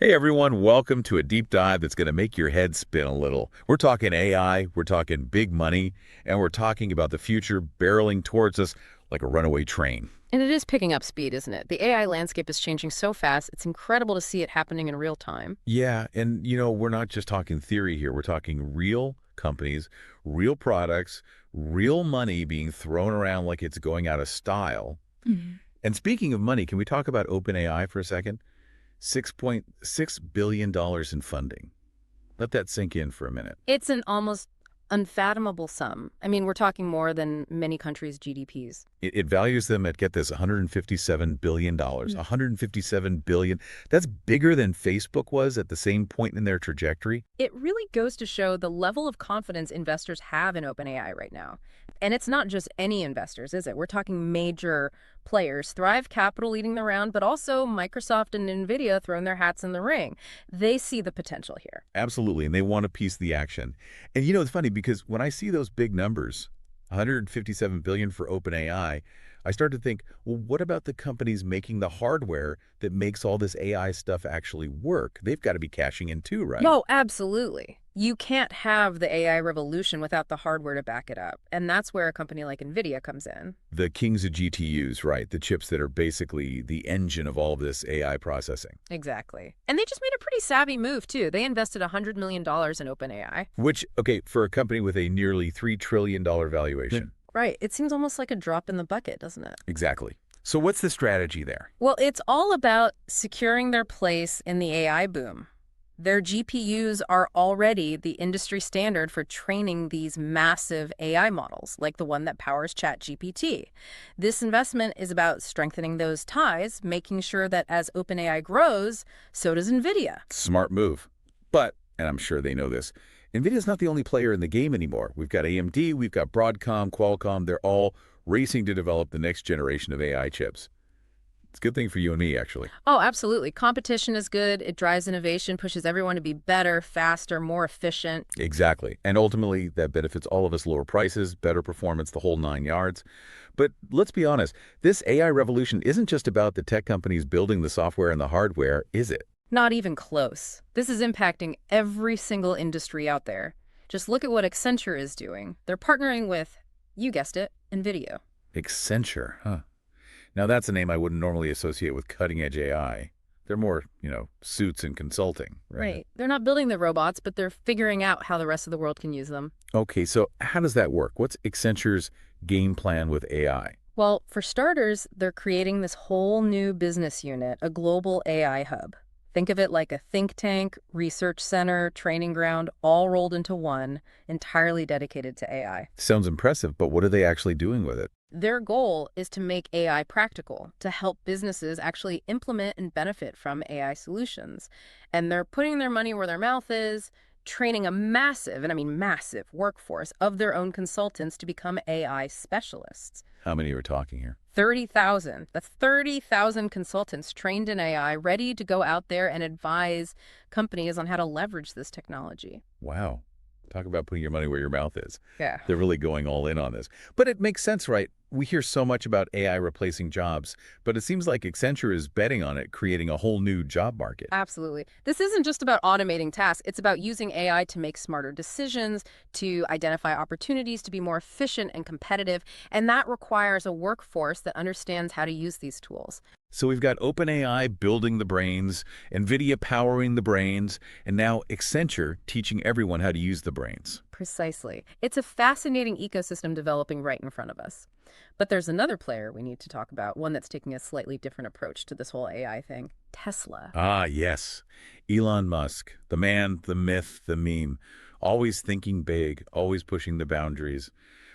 Hey everyone, welcome to a deep dive that's going to make your head spin a little. We're talking AI, we're talking big money, and we're talking about the future barreling towards us like a runaway train. And it is picking up speed, isn't it? The AI landscape is changing so fast, it's incredible to see it happening in real time. Yeah, and we're not just talking theory here. We're talking real companies, real products, real money being thrown around like it's going out of style. Mhm. And speaking of money, can we talk about OpenAI for a second? $6.6 billion in funding. Let that sink in for a minute. It's an almost unfathomable sum. I mean, we're talking more than many countries' GDPs. It values them at, get this, $157 billion. $157 billion. That's bigger than Facebook was at the same point in their trajectory. It really goes to show the level of confidence investors have in OpenAI right now. And it's not just any investors, is it? We're talking major players, Thrive Capital leading the round, but also Microsoft and Nvidia throwing their hats in the ring. They see the potential here. Absolutely, and they want a piece of the action. And it's funny because when I see those big numbers, 157 billion for OpenAI, I start to think, well, what about the companies making the hardware that makes all this AI stuff actually work? They've got to be cashing in too, right? No, absolutely. You can't have the AI revolution without the hardware to back it up. And that's where a company like Nvidia comes in. The kings of GPUs, right? The chips that are basically the engine of all of this AI processing. Exactly. And they just made a pretty savvy move, too. They invested $100 million in OpenAI. Which, okay, for a company with a nearly $3 trillion valuation. Right. It seems almost like a drop in the bucket, doesn't it? Exactly. So what's the strategy there? Well, it's all about securing their place in the AI boom. Their GPUs are already the industry standard for training these massive AI models, like the one that powers ChatGPT. This investment is about strengthening those ties, making sure that as OpenAI grows, so does Nvidia. Smart move. But, and I'm sure they know this, NVIDIA's not the only player in the game anymore. We've got AMD, we've got Broadcom, Qualcomm. They're all racing to develop the next generation of AI chips. It's a good thing for you and me, actually. Oh, absolutely. Competition is good. It drives innovation, pushes everyone to be better, faster, more efficient. Exactly. And ultimately, that benefits all of us: lower prices, better performance, the whole 9 yards. But let's be honest, this AI revolution isn't just about the tech companies building the software and the hardware, is it? Not even close. This is impacting every single industry out there. Just look at what Accenture is doing. They're partnering with, you guessed it, Nvidia. Accenture, huh? Now that's a name I wouldn't normally associate with cutting-edge AI. They're more, suits and consulting, right? Right. They're not building the robots, but they're figuring out how the rest of the world can use them. Okay, so how does that work? What's Accenture's game plan with AI? Well, for starters, they're creating this whole new business unit, a global AI hub. Think of it like a think tank, research center, training ground, all rolled into one, entirely dedicated to AI. Sounds impressive, but what are they actually doing with it? Their goal is to make AI practical, to help businesses actually implement and benefit from AI solutions. And they're putting their money where their mouth is, training a massive, and I mean massive, workforce of their own consultants to become AI specialists. How many are we talking here? 30,000. That's 30,000 consultants trained in AI, ready to go out there and advise companies on how to leverage this technology. Wow. Talk about putting your money where your mouth is. Yeah. They're really going all in on this. But it makes sense, right? We hear so much about AI replacing jobs, but it seems like Accenture is betting on it, creating a whole new job market. Absolutely. This isn't just about automating tasks. It's about using AI to make smarter decisions, to identify opportunities, to be more efficient and competitive. And that requires a workforce that understands how to use these tools. So we've got OpenAI building the brains, NVIDIA powering the brains, and now Accenture teaching everyone how to use the brains. Precisely. It's a fascinating ecosystem developing right in front of us. But there's another player we need to talk about, one that's taking a slightly different approach to this whole AI thing: Tesla. Ah, yes. Elon Musk, the man, the myth, the meme. Always thinking big, always pushing the boundaries.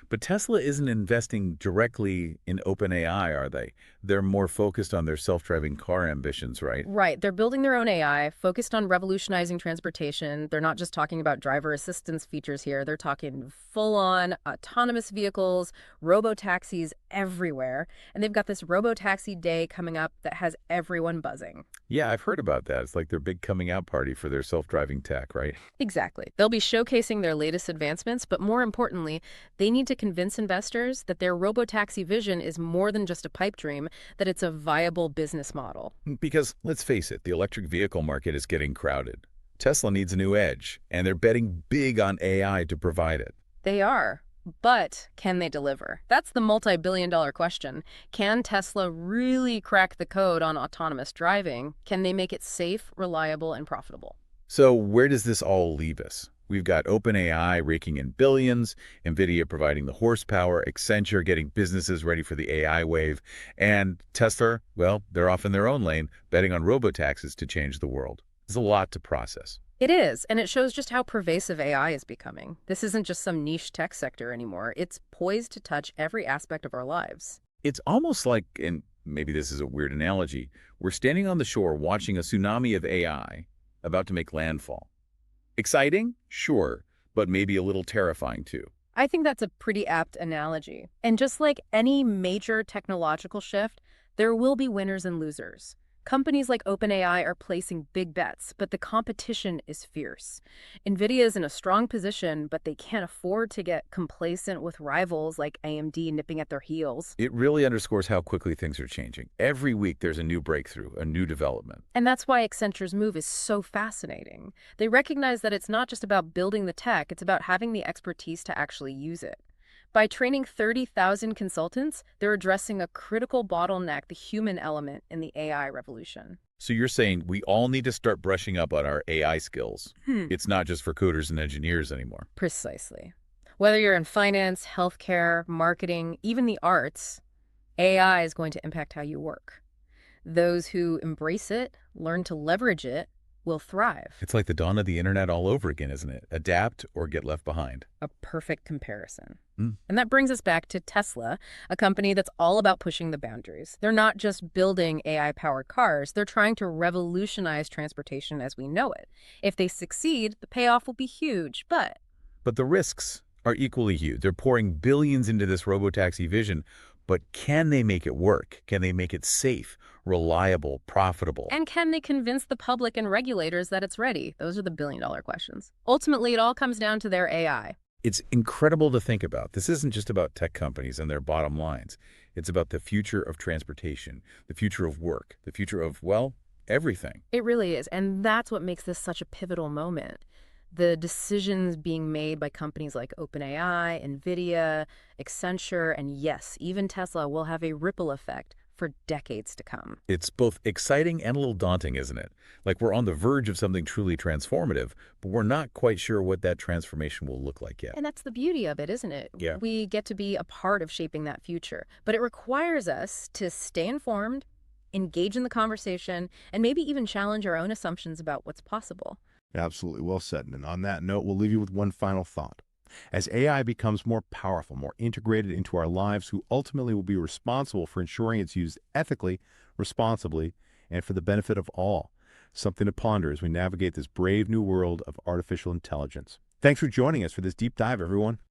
But Tesla isn't investing directly in OpenAI, are they? They're more focused on their self-driving car ambitions, right? Right. They're building their own AI, focused on revolutionizing transportation. They're not just talking about driver assistance features here. They're talking full-on autonomous vehicles, robotaxis everywhere. And they've got this Robotaxi day coming up that has everyone buzzing. Yeah, I've heard about that. It's like their big coming out party for their self-driving tech, right? Exactly. They'll be showcasing their latest advancements, but more importantly, they need to convince investors that their robotaxi vision is more than just a pipe dream, that it's a viable business model. Because, let's face it, the electric vehicle market is getting crowded. Tesla needs a new edge, and they're betting big on AI to provide it. They are. But can they deliver? That's the multi-billion-dollar question. Can Tesla really crack the code on autonomous driving? Can they make it safe, reliable, and profitable? So where does this all leave us? We've got OpenAI raking in billions, Nvidia providing the horsepower, Accenture getting businesses ready for the AI wave, and Tesla, well, they're off in their own lane, betting on robotaxis to change the world. There's a lot to process. It is, and it shows just how pervasive AI is becoming. This isn't just some niche tech sector anymore. It's poised to touch every aspect of our lives. It's almost like, and maybe this is a weird analogy, we're standing on the shore watching a tsunami of AI about to make landfall. Exciting? Sure, but maybe a little terrifying too. I think that's a pretty apt analogy. And just like any major technological shift, there will be winners and losers. Companies like OpenAI are placing big bets, but the competition is fierce. Nvidia is in a strong position, but they can't afford to get complacent with rivals like AMD nipping at their heels. It really underscores how quickly things are changing. Every week there's a new breakthrough, a new development. And that's why Accenture's move is so fascinating. They recognize that it's not just about building the tech, it's about having the expertise to actually use it. By training 30,000 consultants, they're addressing a critical bottleneck, the human element in the AI revolution. So you're saying we all need to start brushing up on our AI skills. It's not just for coders and engineers anymore. Precisely. Whether you're in finance, healthcare, marketing, even the arts, AI is going to impact how you work. Those who embrace it, learn to leverage it, will thrive. It's like the dawn of the internet all over again, isn't it? Adapt or get left behind. A perfect comparison. Mm. And that brings us back to Tesla, a company that's all about pushing the boundaries. They're not just building AI-powered cars, they're trying to revolutionize transportation as we know it. If they succeed, the payoff will be huge, but the risks are equally huge. They're pouring billions into this robotaxi vision, but can they make it work? Can they make it safe, reliable, profitable? and can they convince the public and regulators that it's ready? Those are the billion-dollar questions. Ultimately, it all comes down to their AI. It's incredible to think about. This isn't just about tech companies and their bottom lines. It's about the future of transportation, the future of work, the future of, well, everything. It really is, and that's what makes this such a pivotal moment. The decisions being made by companies like OpenAI, Nvidia, Accenture, and yes, even Tesla will have a ripple effect for decades to come. It's both exciting and a little daunting, isn't it? Like we're on the verge of something truly transformative, but we're not quite sure what that transformation will look like yet. And that's the beauty of it, isn't it? Yeah. We get to be a part of shaping that future, but it requires us to stay informed, engage in the conversation, and maybe even challenge our own assumptions about what's possible. Absolutely well said. And on that note, we'll leave you with one final thought. As AI becomes more powerful, more integrated into our lives, who ultimately will be responsible for ensuring it's used ethically, responsibly, and for the benefit of all. Something to ponder as we navigate this brave new world of artificial intelligence. Thanks for joining us for this deep dive, everyone.